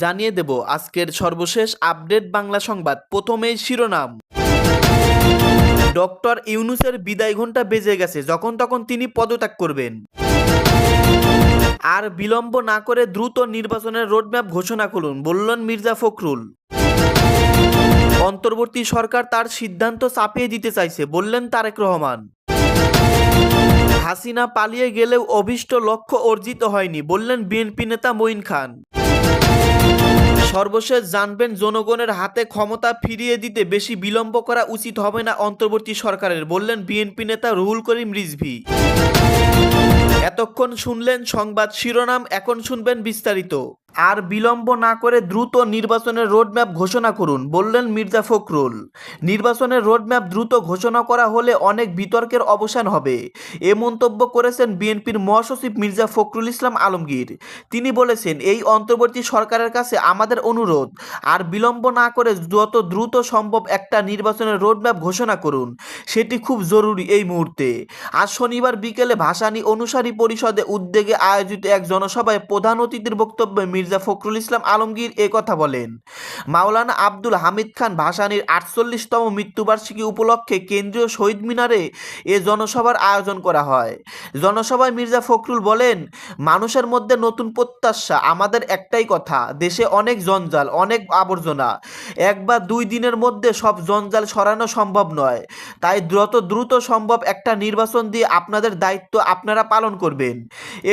জানিয়ে দেব আজকের সর্বশেষ আপডেট বাংলা সংবাদ। প্রথমেই শিরোনাম। ডক্টর ইউনূসের বিদায় ঘণ্টা বেজে গেছে, যখন তখন তিনি পদত্যাগ করবেন। আর বিলম্ব না করে দ্রুত নির্বাচনের রোডম্যাপ ঘোষণা করুন, বললেন মির্জা ফখরুল। অন্তর্বর্তী সরকার তার সিদ্ধান্ত চাপিয়ে দিতে চাইছে, বললেন তারেক রহমান। হাসিনা পালিয়ে গেলেও অভীষ্ট লক্ষ্য অর্জিত হয়নি, বললেন বিএনপি নেতা মঈন খান। সর্বশেষ জানবেন, জনগণের হাতে ক্ষমতা ফিরিয়ে দিতে বেশি বিলম্ব করা উচিত হবে না অন্তর্বর্তী সরকারের, বললেন বিএনপি নেতা রুহুল করিম রিজভী। এতক্ষণ শুনলেন সংবাদ শিরোনাম, এখন শুনবেন বিস্তারিত। আর বিলম্ব না করে দ্রুত নির্বাচনের রোডম্যাপ ঘোষণা করুন, বললেন মির্জা ফখরুল। নির্বাচনের রোডম্যাপ দ্রুত ঘোষণা করা হলে অনেক বিতর্কের অবসান হবে, এ মন্তব্য করেছেন বিএনপির মহাসচিব মির্জা ফখরুল ইসলাম আলমগীর। তিনি বলেছেন, এই অন্তর্বর্তী সরকারের কাছে আমাদের অনুরোধ, আর বিলম্ব না করে যত দ্রুত সম্ভব একটা নির্বাচনের রোডম্যাপ ঘোষণা করুন, সেটি খুব জরুরি এই মুহূর্তে। আজ শনিবার বিকেলে ভাসানী অনুসারী পরিষদে উদ্যোগে আয়োজিত এক জনসভায় প্রধান অতিথির বক্তব্যে মির্জা ফখরুল ইসলাম আলমগীর এ কথা বলেন। মাওলানা আব্দুল হামিদ খান ভাসানীর ৪৮তম মৃত্যুবার্ষিকী উপলক্ষে কেন্দ্রীয় শহীদ মিনারে এ জনসভার আয়োজন করা হয়। জনসভায় মির্জা ফখরুল বলেন, মানুষের মধ্যে নতুন প্রত্যাশা, আমাদের একটাই কথা, দেশে অনেক জঞ্জাল, অনেক আবর্জনা, এক বা দুই দিনের মধ্যে সব জঞ্জাল সরানো সম্ভব নয়, তাই যত দ্রুত সম্ভব একটা নির্বাচন দিয়ে আপনাদের দায়িত্ব আপনারা পালন করবেন।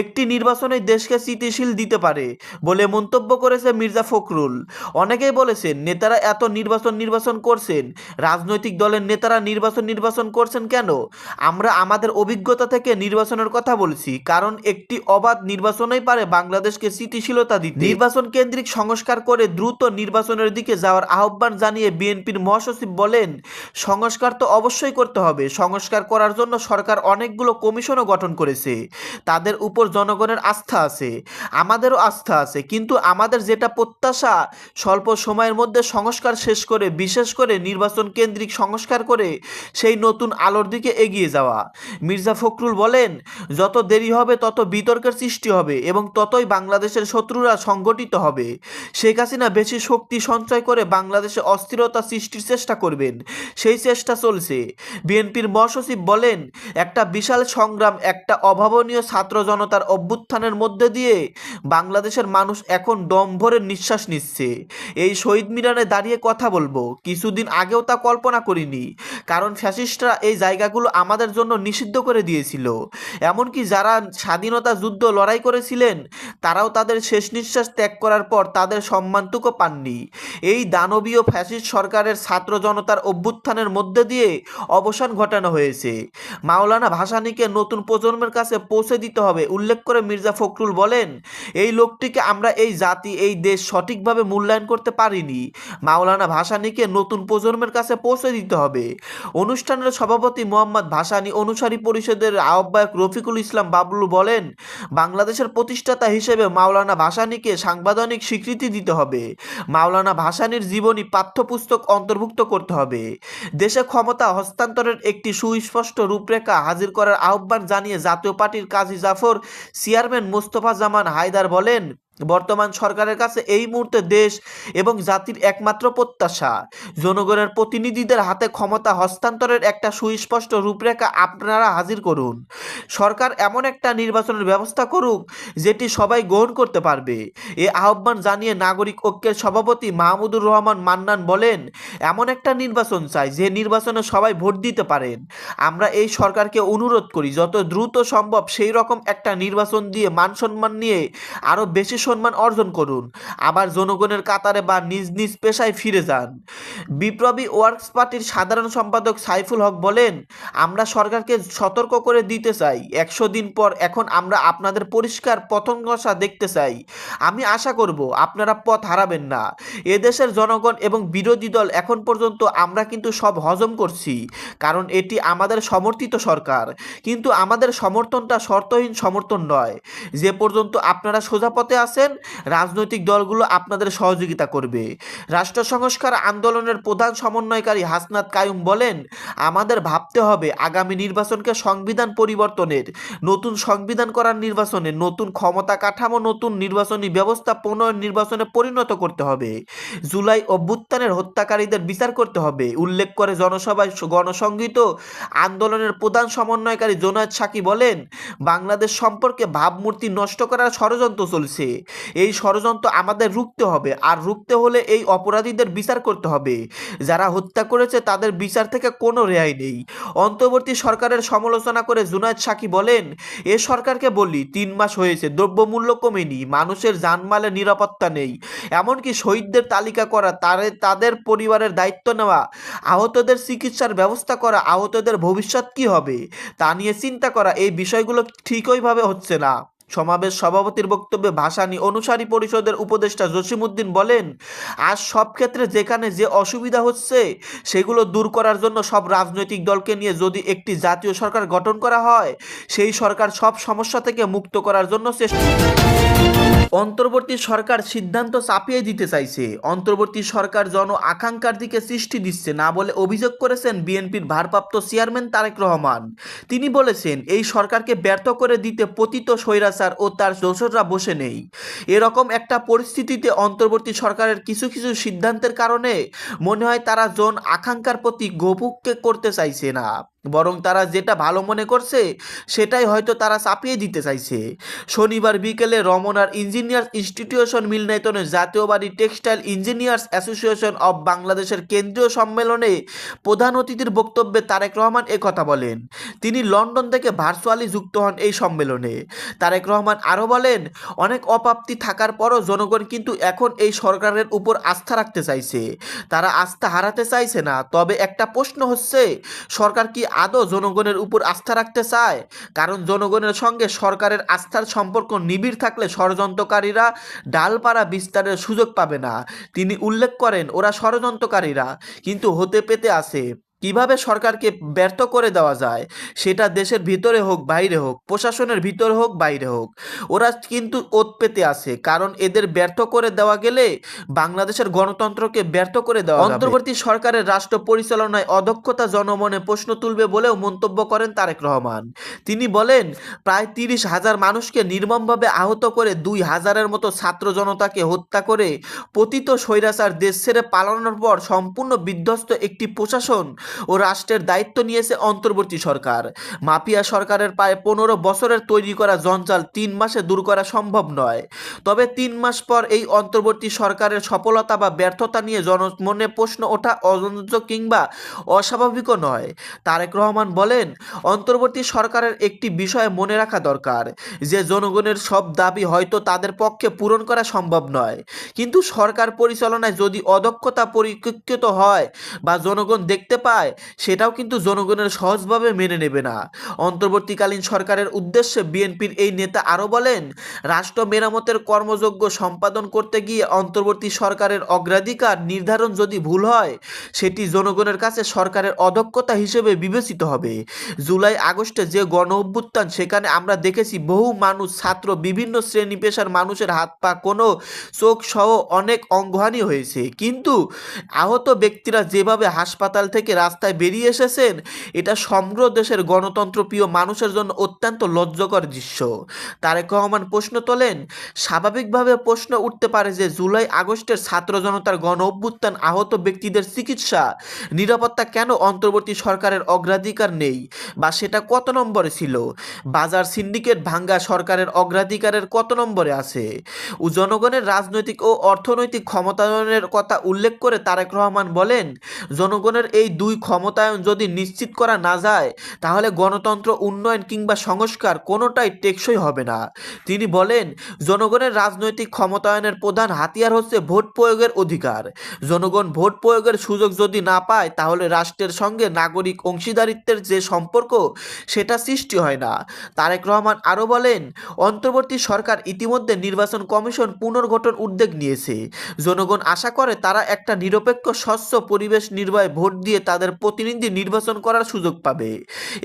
একটি নির্বাচনই দেশকে স্থিতিশীল দিতে পারে বলে মন্তব্য করেছে মির্জা ফখরুল। অনেকেই বলেছেন, নেতারা এত নির্বাচন করছেন, রাজনৈতিক দলের নেতারা নির্বাচন করছেন কেন? আমরা আমাদের অভিজ্ঞতা থেকে নির্বাচনের কথা বলছি, কারণ একটি অবাধ নির্বাচনই পারে বাংলাদেশকে স্থিতিশীলতা দিতে। নির্বাচন কেন্দ্রিক সংস্কার করে দ্রুত নির্বাচনের দিকে যাওয়ার আহ্বান জানিয়ে বিএনপির মহাসচিব বলেন, সংস্কার তো অবশ্যই করতে হবে। সংস্কার করার জন্য সরকার অনেকগুলো কমিশনও গঠন করেছে, তাদের উপর জনগণের আস্থা আছে, আমাদেরও আস্থা আছে, কিন্তু আমাদের যেটা প্রত্যাশা, স্বল্প সময়ের মধ্যে সংস্কার শেষ করে, বিশেষ করে নির্বাচন কেন্দ্রিক সংস্কার করে সেই নতুন আলোর দিকে এগিয়ে যাওয়া। মির্জা ফখরুল বলেন, যত দেরি হবে তত বিতর্কের সৃষ্টি হবে এবং ততই বাংলাদেশের শত্রুরা সংগঠিত হবে। শেখ হাসিনা বেশি শক্তি সঞ্চয় করে বাংলাদেশে অস্থিরতা সৃষ্টির চেষ্টা করবেন, সেই চেষ্টা চলছে। বিএনপির মহাসচিব বলেন, একটা বিশাল সংগ্রাম, একটা অভাবনীয় ছাত্র জনতার অভ্যুত্থানের মধ্যে দিয়ে বাংলাদেশের মানুষ এখন দম ভরে নিঃশ্বাস নিচ্ছে। এই শহীদ মিনারে দাঁড়িয়ে কথা বলবো, কিছুদিন আগেও তা কল্পনা করিনি, কারণ ফ্যাসিস্টরা এই জায়গাগুলো আমাদের জন্য নিষিদ্ধ করে দিয়েছিল। এমনকি যারা স্বাধীনতা যুদ্ধ লড়াই করেছিলেন, তারাও তাদের শেষ নিঃশ্বাস ত্যাগ করার পর তাদের সম্মানটুকু পাননি। এই দানবীয় ফ্যাসিস্ট সরকারের ছাত্র জনতার অভ্যুত্থানের মধ্যে দিয়ে অবসান ঘটানো হয়েছে। মাওলানা ভাসানীকে নতুন প্রজন্মের কাছে পৌঁছে দিতে হবে উল্লেখ করে মির্জা ফখরুল বলেন, এই লোকটিকে আমরা, এই জাতি, এই দেশ সঠিকভাবে মূল্যায়ন করতে পারিনি। মাওলানা ভাসানীকে নতুন প্রজন্মের কাছে পৌঁছে দিতে হবে। অনুষ্ঠানের সভাপতি মোহাম্মদ ভাসানী অনুসারী পরিষদের আহ্বায়ক রফিকুল ইসলাম বাবলু বলেন, বাংলাদেশের প্রতিষ্ঠাতা হিসেবে মাওলানা ভাসানীকে সাংবিধানিক স্বীকৃতি দিতে হবে। মাওলানা ভাসানীর জীবনী পাঠ্যপুস্তক অন্তর্ভুক্ত করতে হবে। দেশে ক্ষমতা হস্তান্তরের একটি সুস্পষ্ট রূপরেখা হাজির করার আহ্বান জানিয়ে জাতীয় পার্টির কাজী জাফর চেয়ারম্যান মোস্তফা জামান হায়দার বলেন, বর্তমান সরকারের কাছে এই মুহূর্তে দেশ এবং জাতির একমাত্র প্রত্যাশা, জনগণের প্রতিনিধিদের হাতে ক্ষমতা হস্তান্তরের একটা সুস্পষ্ট রূপরেখা আপনারা হাজির করুন। সরকার এমন একটা নির্বাচনের ব্যবস্থা করুক যেটি সবাই গ্রহণ করতে পারবে। এ আহ্বান জানিয়ে নাগরিক ঐক্যের সভাপতি মাহমুদুর রহমান মান্নান বলেন, এমন একটা নির্বাচন চাই যে নির্বাচনে সবাই ভোট দিতে পারেন। আমরা এই সরকারকে অনুরোধ করি, যত দ্রুত সম্ভব সেই রকম একটা নির্বাচন দিয়ে মান সম্মান নিয়ে আরও বেশি সম্মান অর্জন করুন, আবার জনগণের কাতারে বা নিজ নিজ পেশায় ফিরে যান। বিপ্লবী ওয়ার্কস পার্টির সাধারণ সম্পাদক সাইফুল হক বলেন, আমরা সরকারকে সতর্ক করে দিতে চাই, ১০০ দিন পর এখন আমরা আপনাদের পরিষ্কার পথনদশা দেখতে চাই। আমি আশা করব আপনারা পথ হারাবেন না। এদেশের জনগণ এবং বিরোধী দল এখন পর্যন্ত আমরা কিন্তু সব হজম করছি, কারণ এটি আমাদের সমর্থিত সরকার, কিন্তু আমাদের সমর্থনটা শর্তহীন সমর্থন নয়। যে পর্যন্ত আপনারা সোজা পথে আছেন, রাজনৈতিক দলগুলো আপনাদের সহযোগিতা করবে। রাষ্ট্র সংস্কার আন্দোলনের প্রধান সমন্বয়কারী হাসনাত কায়ুম বলেন, আমাদের ভাবতে হবে আগামী নির্বাচনকে সংবিধান পরিবর্তন পরিবর্তনের, নতুন সংবিধান করার নির্বাচনে, নতুন ক্ষমতা কাঠামো, নতুন নির্বাচনী ব্যবস্থা প্রণয়ন নির্বাচনে পরিণত করতে হবে। জুলাই অভ্যুত্থানের হত্যাকারীদের বিচার করতে হবে। উল্লেখ করে জনসভায় গণসংহৃত আন্দোলনের প্রধান সমন্বয়কারী জোনায়েদ সাকি বলেন, বাংলাদেশ সম্পর্কে ভাবমূর্তি নষ্ট করার ষড়যন্ত্র চলছে। এই ষড়যন্ত্র আমাদের রুখতে হবে, আর রুখতে হলে এই অপরাধীদের বিচার করতে হবে। যারা হত্যা করেছে তাদের বিচার থেকে কোনো রেহাই নেই। অন্তর্বর্তী সরকারের সমালোচনা করে জুনায়েদ সাকি বলেন, এ সরকারকে বলি 3 মাস হয়েছে, দ্রব্যমূল্য কমেনি, মানুষের জানমালের নিরাপত্তা নেই, এমনকি শহীদদের তালিকা করা, তাদের পরিবারের দায়িত্ব নেওয়া, আহতদের চিকিৎসার ব্যবস্থা করা, আহতদের ভবিষ্যৎ কি হবে তা নিয়ে চিন্তা করা, এই বিষয়গুলো ঠিকইভাবে হচ্ছে না। সমাবেশ সভাপতির বক্তব্যে ভাসানী অনুসারী পরিষদের উপদেষ্টা জসিমউদ্দিন বলেন, আজ সব ক্ষেত্রে যেখানে যে অসুবিধা হচ্ছে সেগুলো দূর করার জন্য সব রাজনৈতিক দলকে নিয়ে যদি একটি জাতীয় সরকার গঠন করা হয়, সেই সরকার সব সমস্যা থেকে মুক্ত করার জন্য চেষ্টা। অন্তর্বর্তী সরকার সিদ্ধান্ত চাপিয়ে দিতে চাইছে, অন্তর্বর্তী সরকার জন আকাঙ্ক্ষার দিকে সৃষ্টি দিচ্ছে না বলে অভিযোগ করেছেন বিএনপির ভারপ্রাপ্ত চেয়ারম্যান তারেক রহমান। তিনি বলেছেন, এই সরকারকে ব্যর্থ করে দিতে পতিত স্বৈরাচার ও তার দোসররা বসে নেই। এরকম একটা পরিস্থিতিতে অন্তর্বর্তী সরকারের কিছু কিছু সিদ্ধান্তের কারণে মনে হয় তারা জন আকাঙ্ক্ষার প্রতি গোপুককে করতে চাইছে না, বরং তারা যেটা ভালো মনে করছে সেটাই হয়তো তারা চাপিয়ে দিতে চাইছে। শনিবার বিকেলে রমনার ইঞ্জিনিয়ার্স ইনস্টিটিউশন মিলনায়তনে জাতীয়বাদী টেক্সটাইল ইঞ্জিনিয়ার্স অ্যাসোসিয়েশন অব বাংলাদেশের কেন্দ্রীয় সম্মেলনে প্রধান অতিথির বক্তব্যে তারেক রহমান কথা বলেন। তিনি লন্ডন থেকে ভার্চুয়ালি যুক্ত হন এই সম্মেলনে। তারেক রহমান আরও বলেন, অনেক অপ্রাপ্তি থাকার পরও জনগণ কিন্তু এখন এই সরকারের উপর আস্থা রাখতে চাইছে, তারা আস্থা হারাতে চাইছে না। তবে একটা প্রশ্ন হচ্ছে, সরকার কি আদৌ জনগণের উপর আস্থা রাখতে চায়? কারণ জনগণের সঙ্গে সরকারের আস্থার সম্পর্ক নিবিড় থাকলে ষড়যন্ত্রকারীরা ডালপালা বিস্তারের সুযোগ পাবে না। তিনি উল্লেখ করেন, ওরা ষড়যন্ত্রকারীরা কিন্তু হতে পেতে আছে। কিভাবে সরকারকে ব্যর্থ করে দেওয়া যায়, সেটা দেশের ভিতরে হোক বাইরে হোক, প্রশাসনের ভিতরে হোক বাইরে হোক, ওরা কিন্তু ওত পেতে আছে। কারণ এদের ব্যর্থ করে দেওয়া গেলে বাংলাদেশের গণতন্ত্রকে ব্যর্থ করে দেওয়া যাবে। অন্তর্বর্তী সরকারের রাষ্ট্র পরিচালনায় অদক্ষতা জনমনে প্রশ্ন তুলবে বলেও মন্তব্য করেন তারেক রহমান। তিনি বলেন, প্রায় 30,000 মানুষকে নির্মমভাবে আহত করে 2,000-এর মতো ছাত্র জনতাকে হত্যা করে পতিত স্বৈরাচার দেশ ছেড়ে পালানোর পর সম্পূর্ণ বিধ্বস্ত একটি প্রশাসন ও রাষ্ট্রের দায়িত্ব নিয়েছে অন্তর্বর্তী সরকার। মাফিয়া সরকারের প্রায় 15 বছরের তৈরি করা জঞ্জাল 3 মাসে দূর করা সম্ভব নয়। তবে 3 মাস পর এই অন্তর্বর্তী সরকারের সফলতা বা ব্যর্থতা নিয়ে জনমনে প্রশ্ন ওঠা অজঞ্জ কিংবা অস্বাভাবিকও নয়। তারেক রহমান বলেন, অন্তর্বর্তী সরকারের একটি বিষয় মনে রাখা দরকার, যে জনগণের সব দাবি হয়তো তাদের পক্ষে পূরণ করা সম্ভব নয়, কিন্তু সরকার পরিচালনায় যদি অদক্ষতা পরিলক্ষিত হয় বা জনগণ দেখতে পায়, সেটাও কিন্তু জনগণের সহজভাবে মেনে নেবে না। অন্তর্বর্তীকালীন সরকারের উদ্দেশ্যে বিএনপির এই নেতা আরও বলেন, রাষ্ট্র মেরামতের কর্মযজ্ঞ সম্পাদন করতে গিয়ে অন্তর্বর্তী সরকারের অগ্রাধিকার নির্ধারণ যদি ভুল হয়, সেটি জনগণের কাছে সরকারের অদক্ষতা হিসেবে বিবেচিত হবে। জুলাই আগস্টে যে গণ অভ্যুত্থান, সেখানে আমরা দেখেছি বহু মানুষ, ছাত্র, বিভিন্ন শ্রেণী পেশার মানুষের হাত পা, কোনো চোখ সহ অনেক অঙ্গহানি হয়েছে, কিন্তু আহত ব্যক্তিরা যেভাবে হাসপাতাল থেকে রাস্তায় বেরিয়ে এসেছেন, এটা সমগ্র দেশের গণতন্ত্রপ্রিয় মানুষের জন্য অত্যন্ত লজ্জাকর দৃশ্য। তারেক রহমান প্রশ্ন তোলেন, স্বাভাবিকভাবে প্রশ্ন উঠতে পারে যে জুলাই আগস্টের ছাত্র জনতার গণ অভ্যুত্থান, আহত ব্যক্তিদের চিকিৎসা, নিরাপত্তা কেন অন্তর্বর্তী সরকারের অগ্রাধিকার নেই, বা সেটা কত নম্বরে ছিল? বাজার সিন্ডিকেট ভাঙ্গা সরকারের অগ্রাধিকারের কত নম্বরে আছে? ও জনগণের রাজনৈতিক ও অর্থনৈতিক ক্ষমতায়নের কথা উল্লেখ করে তারেক রহমান বলেন, জনগণের এই দুই ক্ষমতায়ন যদি নিশ্চিত করা না যায়, তাহলে গণতন্ত্র, উন্নয়ন কিংবা সংস্কার কোনোটাই টেকসই হবে না। তিনি বলেন, জনগণের রাজনৈতিক ক্ষমতায়নের প্রধান হাতিয়ার হচ্ছে ভোট প্রয়োগের অধিকার। জনগণ ভোট প্রয়োগের সুযোগ যদি না পায়, তাহলে রাষ্ট্রের সঙ্গে নাগরিক অংশীদারিত্বের যে সম্পর্ক, সেটা সৃষ্টি হয় না। তারেক রহমান আরও বলেন, অন্তর্বর্তী সরকার ইতিমধ্যে নির্বাচন কমিশন পুনর্গঠন উদ্যোগ নিয়েছে। জনগণ আশা করে তারা একটা নিরপেক্ষ, স্বচ্ছ পরিবেশ নির্ভয়ে ভোট দিয়ে তাদের তাদের প্রতিনিধি নির্বাচন করার সুযোগ পাবে।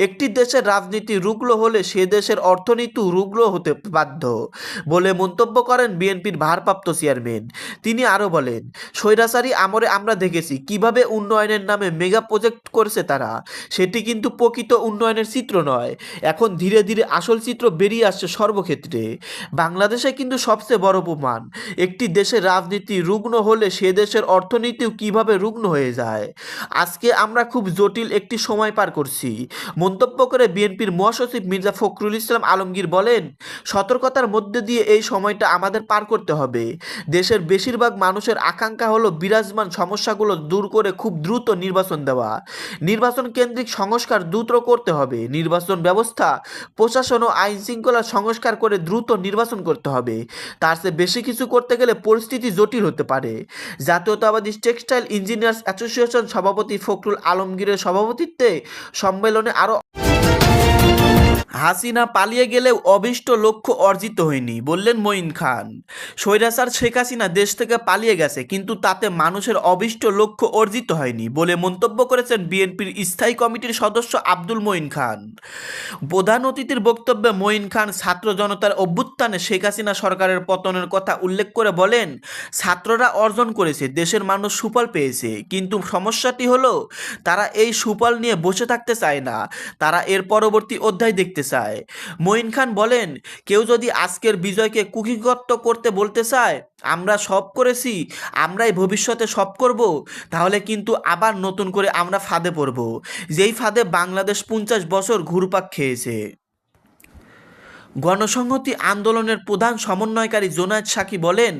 একটি দেশের রাজনীতি রুগ্ন হলে সে দেশের অর্থনীতি রুগ্ন হতে বাধ্য বলে মন্তব্য করেন বিএনপির ভারপ্রাপ্ত চেয়ারম্যান। তিনি আরও বলেন, স্বৈরাচারী আমলে আমরা দেখেছি কিভাবে উন্নয়নের নামে মেগা প্রজেক্ট করেছে তারা। সেটি কিন্তু প্রকৃত উন্নয়নের চিত্র নয়। এখন ধীরে ধীরে আসল চিত্র বেরিয়ে আসছে সর্বক্ষেত্রে। বাংলাদেশে কিন্তু সবচেয়ে বড় প্রমাণ, একটি দেশের রাজনীতি রুগ্ন হলে সে দেশের অর্থনীতিও কিভাবে রুগ্ন হয়ে যায়। আজকে আমরা খুব জটিল একটি সময় পার করছি মন্তব্য করে বিএনপির মহাসচিব মির্জা ফখরুল ইসলাম আলমগীর বলেন, সতর্কতার মধ্যে দিয়ে এই সময়টা আমাদের পার করতে হবে। দেশের বেশিরভাগ মানুষের আকাঙ্ক্ষা হলো বিরাজমান সমস্যাগুলো দূর করে খুব দ্রুত নির্বাচন দেওয়া। নির্বাচন কেন্দ্রিক সংস্কার দ্রুত করতে হবে। নির্বাচন ব্যবস্থা, প্রশাসন ও আইন শৃঙ্খলা সংস্কার করে দ্রুত নির্বাচন করতে হবে। তার চেয়ে বেশি কিছু করতে গেলে পরিস্থিতি জটিল হতে পারে। জাতীয়তাবাদী টেক্সটাইল ইঞ্জিনিয়ার্স অ্যাসোসিয়েশন সভাপতি ফখরুল আলমগীরের সভাপতিত্বে সম্মেলনে আরও হাসিনা পালিয়ে গেলেও অভীষ্ট লক্ষ্য অর্জিত হয়নি বললেন মঈন খান। স্বৈরাচার শেখ হাসিনা দেশ থেকে পালিয়ে গেছে, কিন্তু তাতে মানুষের অভীষ্ট লক্ষ্য অর্জিত হয়নি বলে মন্তব্য করেছেন বিএনপির স্থায়ী কমিটির সদস্য আব্দুল মঈন খান। প্রধান অতিথির বক্তব্যে মঈন খান ছাত্র জনতার অভ্যুত্থানে শেখ হাসিনা সরকারের পতনের কথা উল্লেখ করে বলেন, ছাত্ররা অর্জন করেছে, দেশের মানুষ সুফল পেয়েছে, কিন্তু সমস্যাটি হলো তারা এই সুফল নিয়ে বসে থাকতে চায় না, তারা এর পরবর্তী অধ্যায় দেখতে চায়। মঈন খান বলেন, কেউ যদি আজকের বিজয়কে কুক্ষিগত করতে বলতে চায় আমরা সব করেছি, আমরাই ভবিষ্যতে সব করব, তাহলে কিন্তু আবার নতুন করে আমরা ফাঁদে পড়ব, যেই ফাঁদে বাংলাদেশ 50 বছর ঘুরপাক খেয়েছে। গণসংহতি আন্দোলনের প্রধান সমন্বয়কারী জোনায়েদ সাকি বলেন,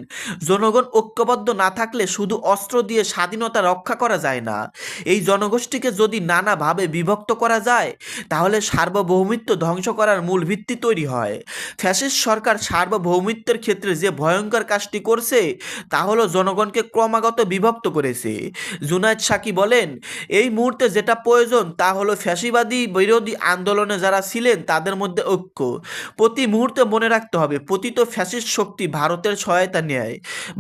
জনগণ ঐক্যবদ্ধ না থাকলে শুধু অস্ত্র দিয়ে স্বাধীনতা রক্ষা করা যায় না। এই জনগোষ্ঠীকে যদি নানাভাবে বিভক্ত করা যায় তাহলে সার্বভৌমিত্ব ধ্বংস করার মূল ভিত্তি তৈরি হয়। ফ্যাসিস্ট সরকার সার্বভৌমিত্বের ক্ষেত্রে যে ভয়ঙ্কর কাজটি করছে তা হলো জনগণকে ক্রমাগত বিভক্ত করেছে। জোনায়েদ সাকি বলেন, এই মুহূর্তে যেটা প্রয়োজন তা হলো ফ্যাসিবাদী বিরোধী আন্দোলনে যারা ছিলেন তাদের মধ্যে ঐক্য। প্রতি মুহূর্তে মনে রাখতে হবে, পতিত ফ্যাসিস্ট শক্তি ভারতের সহায়তা নেয়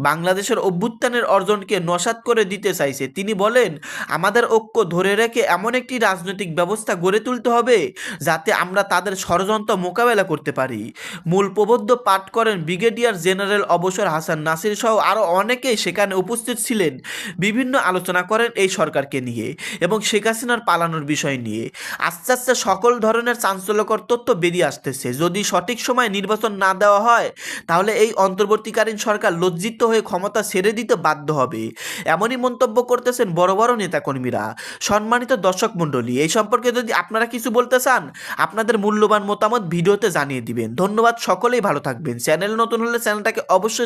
বাংলাদেশের অভ্যুত্থানের অর্জনকে নস্যাৎ করে দিতে চাইছে। তিনি বলেন, আমাদের ঐক্য ধরে রেখে এমন একটি রাজনৈতিক ব্যবস্থা গড়ে তুলতে হবে যাতে আমরা তাদের ষড়যন্ত্র মোকাবেলা করতে পারি। মূল প্রবন্ধ পাঠ করেন ব্রিগেডিয়ার জেনারেল অবসর হাসান নাসির সহ আরও অনেকেই সেখানে উপস্থিত ছিলেন। বিভিন্ন আলোচনা করেন এই সরকারকে নিয়ে এবং শেখ হাসিনার পালানোর বিষয় নিয়ে। আস্তে আস্তে সকল ধরনের চাঞ্চল্যকর তথ্য বেরিয়ে আসতেছে। যদি সঠিক সময়ে নির্বাচন না দেওয়া হয় তাহলে এই অন্তর্বর্তীকালীন সরকার লজ্জিত হয়ে ক্ষমতা ছেড়ে দিতে বাধ্য হবে। এমনই মন্তব্য করতেছেন বড় বড় নেতাকর্মীরা। সম্মানিত দর্শক মণ্ডলী, এই সম্পর্কে যদি আপনারা কিছু বলতে চান আপনাদের মূল্যবান মতামত ভিডিওতে জানিয়ে দিবেন। ধন্যবাদ, সকলেই ভালো থাকবেন। চ্যানেল নতুন হলে চ্যানেলটাকে অবশ্যই